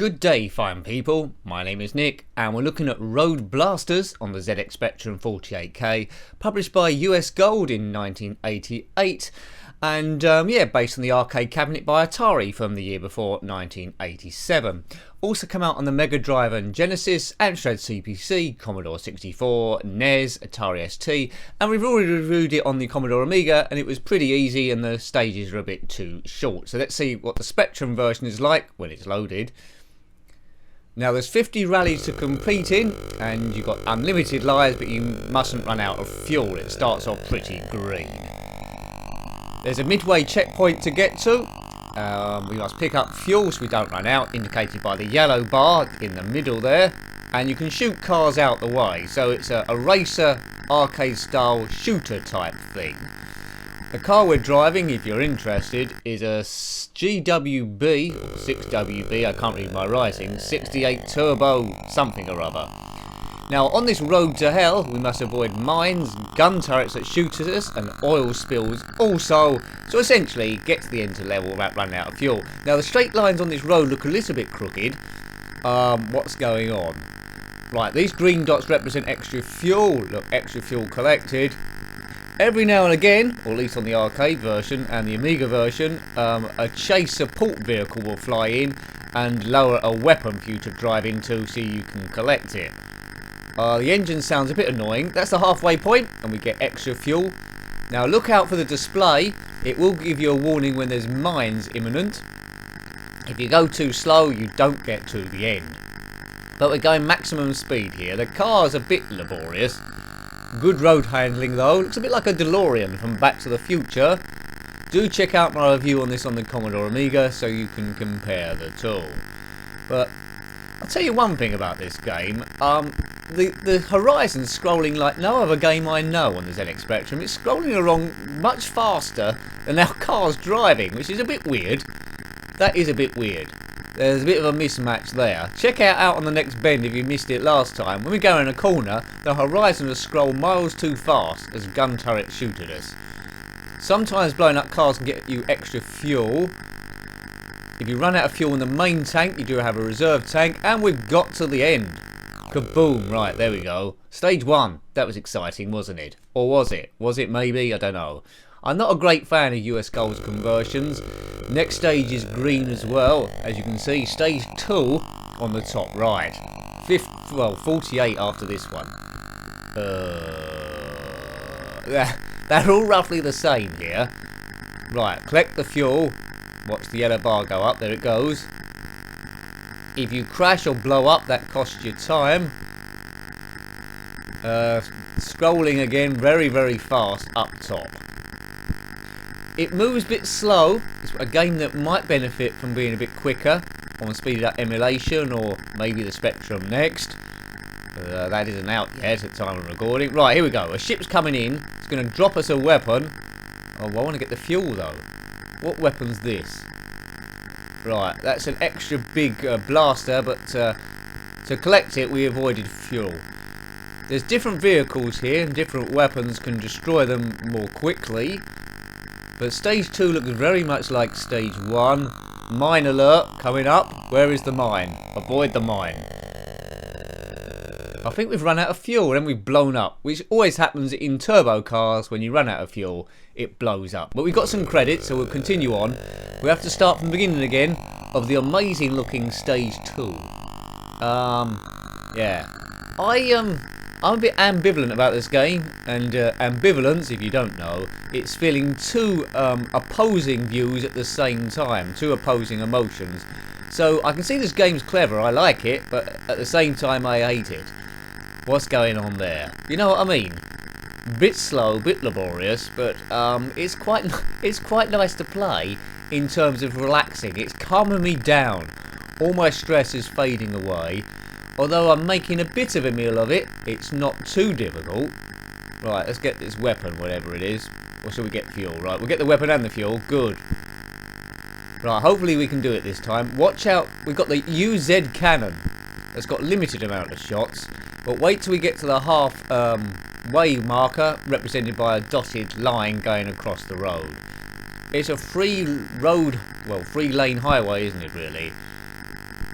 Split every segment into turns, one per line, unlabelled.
Good day, fine people. My name is Nick, and we're looking at Roadblasters on the ZX Spectrum 48K, published by US Gold in 1988, and based on the arcade cabinet by Atari from the year before, 1987. Also come out on the Mega Drive and Genesis, Amstrad CPC, Commodore 64, NES, Atari ST, and we've already reviewed it on the Commodore Amiga, and it was pretty easy and the stages are a bit too short. So let's see what the Spectrum version is like when it's loaded. Now there's 50 rallies to compete in, and you've got unlimited lives, but you mustn't run out of fuel. It starts off pretty green. There's a midway checkpoint to get to. We must pick up fuel so we don't run out, indicated by the yellow bar in the middle there. And you can shoot cars out the way, so it's a racer, arcade style shooter type thing. The car we're driving, if you're interested, is a GWB, or 6WB, I can't read my writing, 68 Turbo something or other. Now on this road to hell, we must avoid mines, gun turrets that shoot at us, and oil spills also, so essentially get to the end of the level without running out of fuel. Now the straight lines on this road look a little bit crooked. What's going on? Right, these green dots represent extra fuel. Look, extra fuel collected. Every now and again, or at least on the arcade version and the Amiga version, a chase support vehicle will fly in and lower a weapon for you to drive into so you can collect it. The engine sounds a bit annoying. That's the halfway point, and we get extra fuel. Now look out for the display. It will give you a warning when there's mines imminent. If you go too slow, you don't get to the end. But we're going maximum speed here. The car's a bit laborious. Good road handling though. Looks a bit like a DeLorean from Back to the Future. Do check out my review on this on the Commodore Amiga so you can compare the two. But I'll tell you one thing about this game. The horizon's scrolling like no other game I know on the ZX Spectrum. It's scrolling along much faster than our car's driving, which is a bit weird. That is a bit weird. There's a bit of a mismatch there. Check it out on the next bend if you missed it last time. When we go in a corner, the horizon will scroll miles too fast as gun turrets shoot at us. Sometimes blowing up cars can get you extra fuel. If you run out of fuel in the main tank, you do have a reserve tank, and we've got to the end. Kaboom! Right, there we go. Stage 1. That was exciting, wasn't it? Or was it? Was it maybe? I don't know. I'm not a great fan of US Gold's conversions. Next stage is green as well. As you can see, stage 2 on the top right. 48 after this one. They're all roughly the same here. Right, collect the fuel. Watch the yellow bar go up. There it goes. If you crash or blow up, that costs you time. Scrolling again, very, very fast up top. It moves a bit slow. It's a game that might benefit from being a bit quicker on speeded up emulation, or maybe the Spectrum next. That isn't out yet at the time of recording. Right, here we go. A ship's coming in. It's going to drop us a weapon. Oh, I want to get the fuel though. What weapon's this? Right, that's an extra big blaster, but to collect it we avoided fuel. There's different vehicles here, and different weapons can destroy them more quickly. But stage 2 looks very much like stage 1. Mine alert coming up. Where is the mine? Avoid the mine. I think we've run out of fuel and we've blown up, which always happens in turbo cars. When you run out of fuel, it blows up. But we've got some credits, so we'll continue on. We have to start from the beginning again of the amazing looking stage 2. Yeah. I'm a bit ambivalent about this game, and ambivalence, if you don't know, it's feeling two opposing views at the same time, two opposing emotions. So I can see this game's clever, I like it, but at the same time I hate it. What's going on there? You know what I mean? Bit slow, bit laborious, but it's quite nice to play in terms of relaxing. It's calming me down. All my stress is fading away. Although I'm making a bit of a meal of it, it's not too difficult. Right, let's get this weapon, whatever it is. Or shall we get fuel? Right, we'll get the weapon and the fuel. Good. Right, hopefully we can do it this time. Watch out, we've got the UZ cannon. That's got limited amount of shots. But wait till we get to the half-way marker, represented by a dotted line going across the road. It's a free road, well, free lane highway, isn't it really?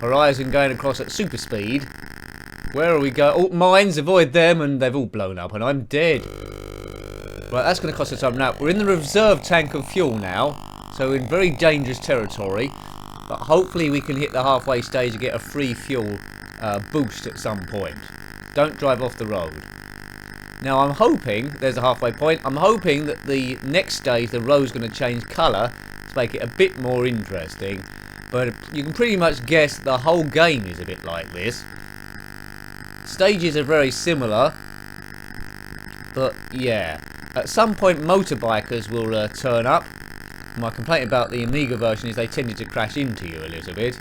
Horizon going across at super speed. Where are we going? Oh, mines, avoid them, and they've all blown up, and I'm dead. Right, that's going to cost us time. Now, we're in the reserve tank of fuel now, so in very dangerous territory, but hopefully we can hit the halfway stage and get a free fuel boost at some point. Don't drive off the road. Now, I'm hoping, there's a halfway point, I'm hoping that the next stage, the road's going to change colour to make it a bit more interesting, but you can pretty much guess the whole game is a bit like this. Stages are very similar, but yeah, at some point motorbikers will turn up. My complaint about the Amiga version is they tended to crash into you a little bit.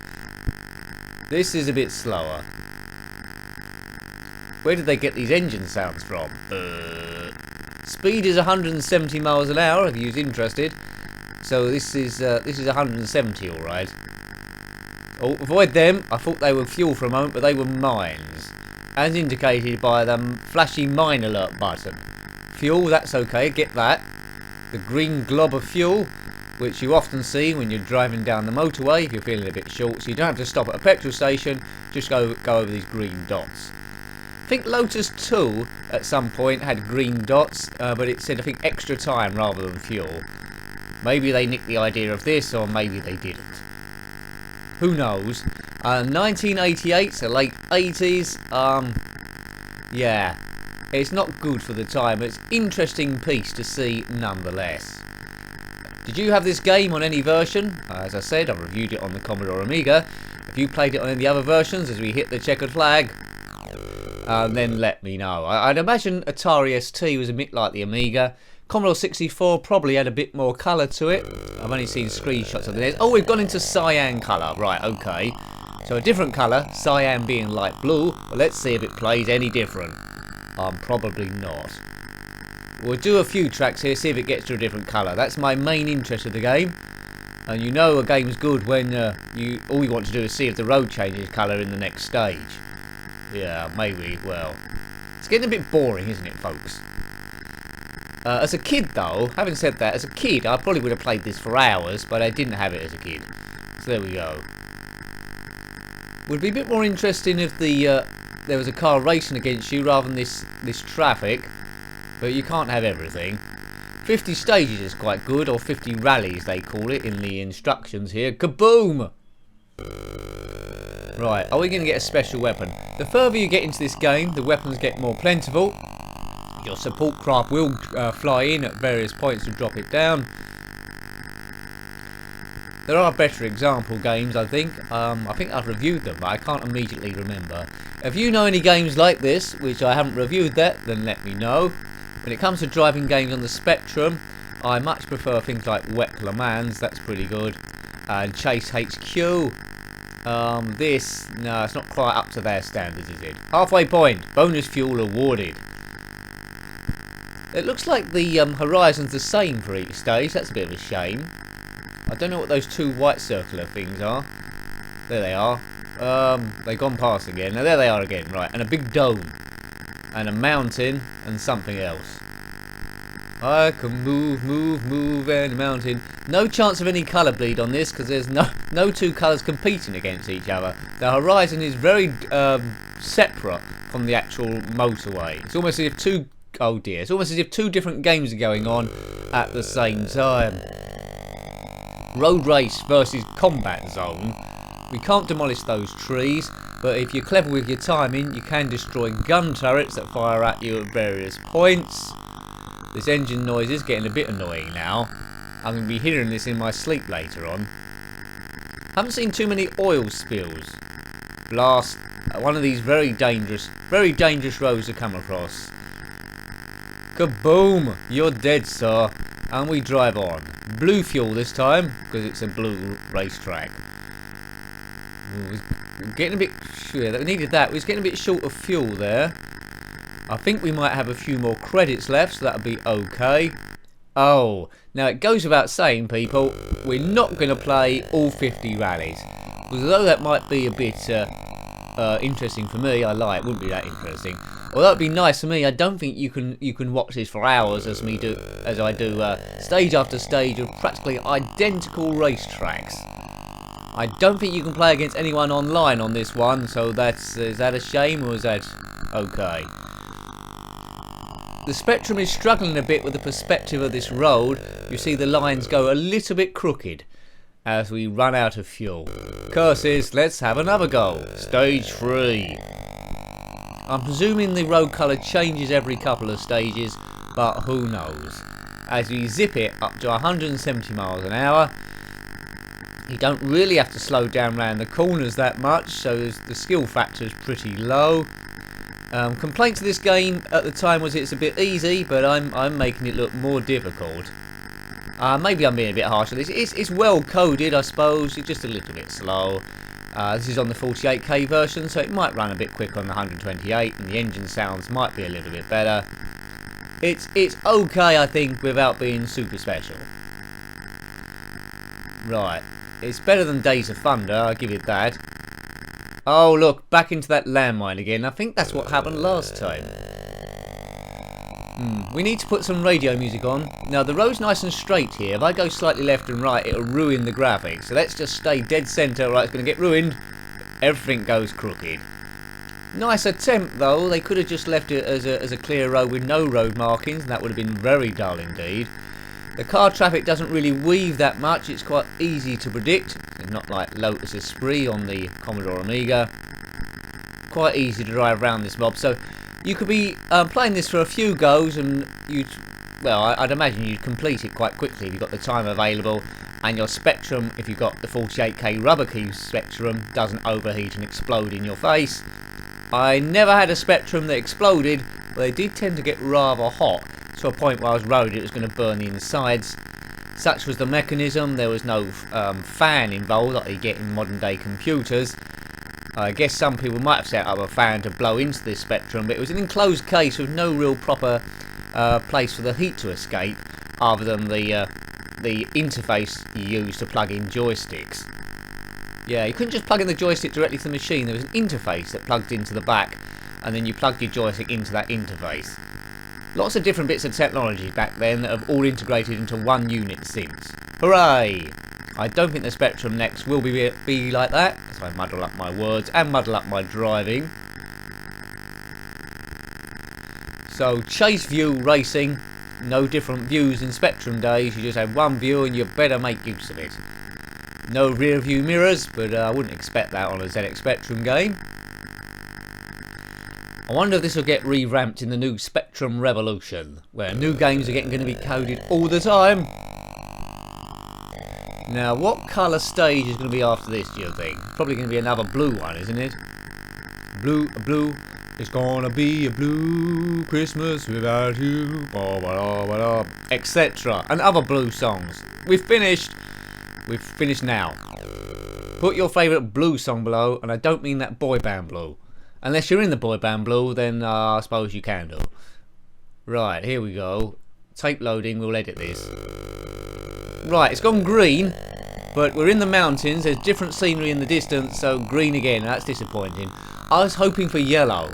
This is a bit slower. Where did they get these engine sounds from? Speed is 170 miles an hour if you're interested. So this is 170 all right. Oh, avoid them. I thought they were fuel for a moment, but they were mines. As indicated by the flashy mine alert button. Fuel, that's okay, get that. The green glob of fuel, which you often see when you're driving down the motorway if you're feeling a bit short, so you don't have to stop at a petrol station, just go over these green dots. I think Lotus 2 at some point had green dots, but it said I think extra time rather than fuel. Maybe they nicked the idea of this, or maybe they didn't. Who knows? 1988, so late 80s, yeah, it's not good for the time, but it's an interesting piece to see nonetheless. Did you have this game on any version? As I said, I've reviewed it on the Commodore Amiga. If you played it on any other versions as we hit the checkered flag, then let me know. I'd imagine Atari ST was a bit like the Amiga. Commodore 64 probably had a bit more colour to it. I've only seen screenshots of this. Oh, we've gone into cyan colour. Right, okay. So a different colour, cyan being light blue. Well, let's see if it plays any different. Probably not. We'll do a few tracks here, see if it gets to a different colour. That's my main interest of the game. And you know a game's good when all you want to do is see if the road changes colour in the next stage. Yeah, maybe. Well, it's getting a bit boring, isn't it, folks? As a kid, though, having said that, as a kid, I probably would have played this for hours, but I didn't have it as a kid. So there we go. Would be a bit more interesting if there was a car racing against you rather than this traffic, but you can't have everything. 50 stages is quite good, or 50 rallies they call it in the instructions here. Kaboom! Right, are we going to get a special weapon? The further you get into this game, the weapons get more plentiful. Your support craft will fly in at various points to drop it down. There are better example games, I think. I think I've reviewed them, but I can't immediately remember. If you know any games like this, which I haven't reviewed that, then let me know. When it comes to driving games on the Spectrum, I much prefer things like WEC Le Mans, that's pretty good. And Chase HQ. No, it's not quite up to their standards, is it? Halfway point, bonus fuel awarded. It looks like the horizon's the same for each stage, that's a bit of a shame. I don't know what those two white circular things are. There they are. They've gone past again. Now there they are again, right. And a big dome. And a mountain and something else. I can move and a mountain. No chance of any colour bleed on this because there's no two colours competing against each other. The horizon is very separate from the actual motorway. It's almost as if it's almost as if two different games are going on at the same time. Road race versus combat zone. We can't demolish those trees, but if you're clever with your timing, you can destroy gun turrets that fire at you at various points. This engine noise is getting a bit annoying now. I'm going to be hearing this in my sleep later on. Haven't seen too many oil spills. Blast. One of these very dangerous roads to come across. Kaboom! You're dead, sir. And we drive on. Blue fuel this time, because it's a blue racetrack. We're getting a bit... Yeah, we needed that. We're getting a bit short of fuel there. I think we might have a few more credits left, so that'll be okay. Oh, now it goes without saying, people, we're not going to play all 50 rallies. Because although that might be a bit interesting for me, it wouldn't be that interesting. Although it'd be nice for me, I don't think you can watch this for hours as I do stage after stage of practically identical racetracks. I don't think you can play against anyone online on this one, so is that a shame or is that okay? The Spectrum is struggling a bit with the perspective of this road. You see the lines go a little bit crooked as we run out of fuel. Curses, let's have another go. Stage 3. I'm presuming the road colour changes every couple of stages, but who knows. As we zip it up to 170 miles an hour, you don't really have to slow down around the corners that much, so the skill factor is pretty low. Complaint to this game at the time was it's a bit easy, but I'm making it look more difficult. Maybe I'm being a bit harsh on this. It's well coded, I suppose. It's just a little bit slow. This is on the 48K version, so it might run a bit quicker on the 128, and the engine sounds might be a little bit better. It's okay, I think, without being super special. Right, it's better than Days of Thunder, I'll give it that. Oh look, back into that landmine again. I think that's what happened last time. We need to put some radio music on. Now the road's nice and straight here. If I go slightly left and right, it'll ruin the graphics. So let's just stay dead centre. Right, it's going to get ruined. Everything goes crooked. Nice attempt though. They could have just left it as a clear road with no road markings, and that would have been very dull indeed. The car traffic doesn't really weave that much. It's quite easy to predict. It's not like Lotus Esprit on the Commodore Amiga. Quite easy to drive around this mob. So you could be playing this for a few goes, and I'd imagine you'd complete it quite quickly if you've got the time available, and your Spectrum, if you've got the 48K rubber key Spectrum, doesn't overheat and explode in your face. I never had a Spectrum that exploded, but they did tend to get rather hot, to a point where I was worried it was going to burn the insides. Such was the mechanism. There was no fan involved like you get in modern day computers. I guess some people might have set up a fan to blow into this Spectrum, but it was an enclosed case with no real proper place for the heat to escape, other than the interface you use to plug in joysticks. Yeah, you couldn't just plug in the joystick directly to the machine. There was an interface that plugged into the back, and then you plugged your joystick into that interface. Lots of different bits of technology back then that have all integrated into one unit since. Hooray! I don't think the Spectrum next will be like that, as I muddle up my words and muddle up my driving. So, chase view racing, no different views in Spectrum days. You just have one view and you better make use of it. No rear view mirrors, but I wouldn't expect that on a ZX Spectrum game. I wonder if this will get revamped in the new Spectrum Revolution, where new games are going to be coded all the time. Now, what colour stage is going to be after this, do you think? Probably going to be another blue one, isn't it? Blue, it's gonna be a blue Christmas without you, etc. And other blue songs. We've finished now. Put your favourite blue song below, and I don't mean that boy band blue. Unless you're in the boy band blue, then I suppose you can do. Right, here we go. Tape loading, we'll edit this. Right, it's gone green, but we're in the mountains. There's different scenery in the distance, so green again. That's disappointing. I was hoping for yellow,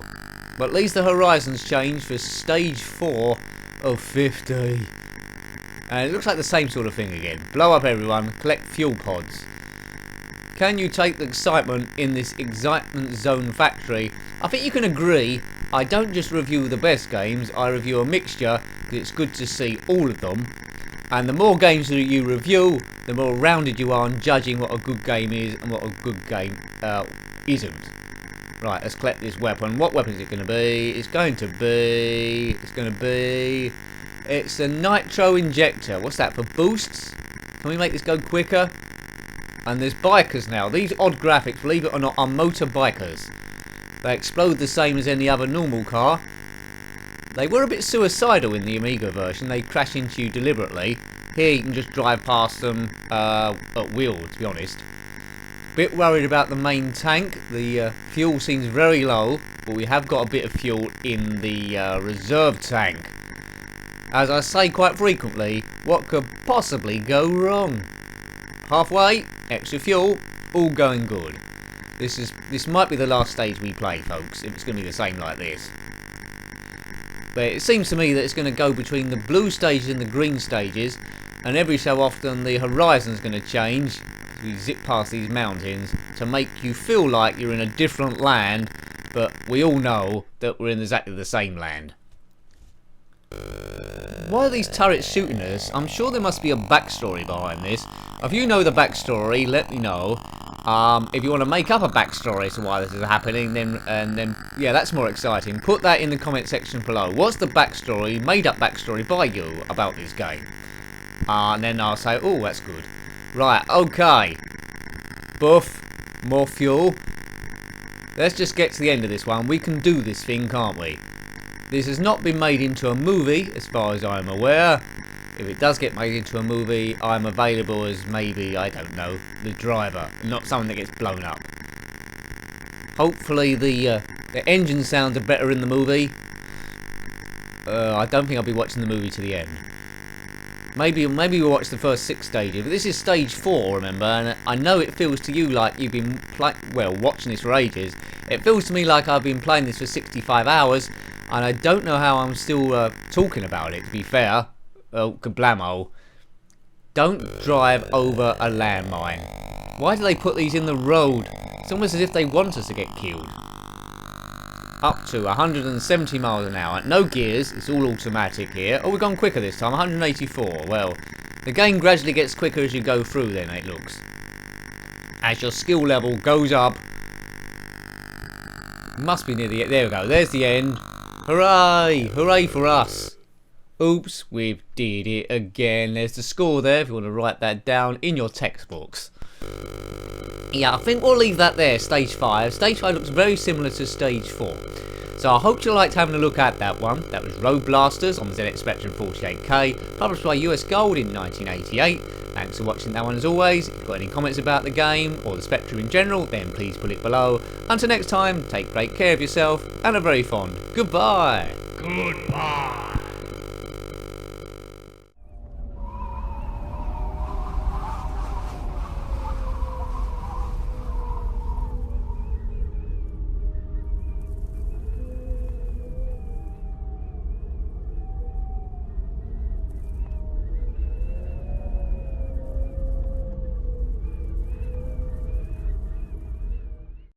but at least the horizon's changed for stage 4 of 50. And it looks like the same sort of thing again. Blow up everyone, collect fuel pods. Can you take the excitement in this excitement zone factory? I think you can agree, I don't just review the best games, I review a mixture, because it's good to see all of them. And the more games that you review, the more rounded you are in judging what a good game is and what a good game isn't. Right, let's collect this weapon. What weapon is it going to be? It's a nitro injector. What's that, for boosts? Can we make this go quicker? And there's bikers now. These odd graphics, believe it or not, are motorbikers. They explode the same as any other normal car. They were a bit suicidal in the Amiga version. They crash into you deliberately. Here you can just drive past them at will, to be honest. Bit worried about the main tank. The fuel seems very low, but we have got a bit of fuel in the reserve tank. As I say quite frequently, what could possibly go wrong? Halfway, extra fuel, all going good. This might be the last stage we play, folks, if it's going to be the same like this. But it seems to me that it's going to go between the blue stages and the green stages, and every so often the horizon's going to change. we zip past these mountains to make you feel like you're in a different land, but we all know that we're in exactly the same land. Why are these turrets shooting us? I'm sure there must be a backstory behind this. If you know the backstory, let me know. If you want to make up a backstory as to why this is happening, then yeah, that's more exciting. Put that in the comment section below. What's the backstory, made up backstory by you about this game? And then I'll say, oh, that's good. Right, okay. Buff, more fuel. Let's just get to the end of this one. We can do this thing, can't we? This has not been made into a movie, as far as I'm aware. If it does get made into a movie, I'm available as maybe, I don't know, the driver, not someone that gets blown up. Hopefully the engine sounds are better in the movie. I don't think I'll be watching the movie to the end. Maybe we'll watch the first 6 stages, but this is stage 4, remember, and I know it feels to you like you've been watching this for ages. It feels to me like I've been playing this for 65 hours, and I don't know how I'm still talking about it, to be fair. Oh, kablamo. Don't drive over a landmine. Why do they put these in the road? It's almost as if they want us to get killed. Up to 170 miles an hour. No gears, it's all automatic here. Oh, we've gone quicker this time, 184. Well, the game gradually gets quicker as you go through then, it looks. As your skill level goes up. Must be near the end. There we go, there's the end. Hooray! Hooray for us! Oops, we did it again. There's the score there if you want to write that down in your textbooks. Yeah, I think we'll leave that there, stage 5. Stage 5 looks very similar to stage 4. So I hope you liked having a look at that one. That was Roadblasters on the ZX Spectrum 48K, published by US Gold in 1988. Thanks for watching that one as always. If you've got any comments about the game or the Spectrum in general, then please put it below. Until next time, take great care of yourself and a very fond goodbye.
Goodbye.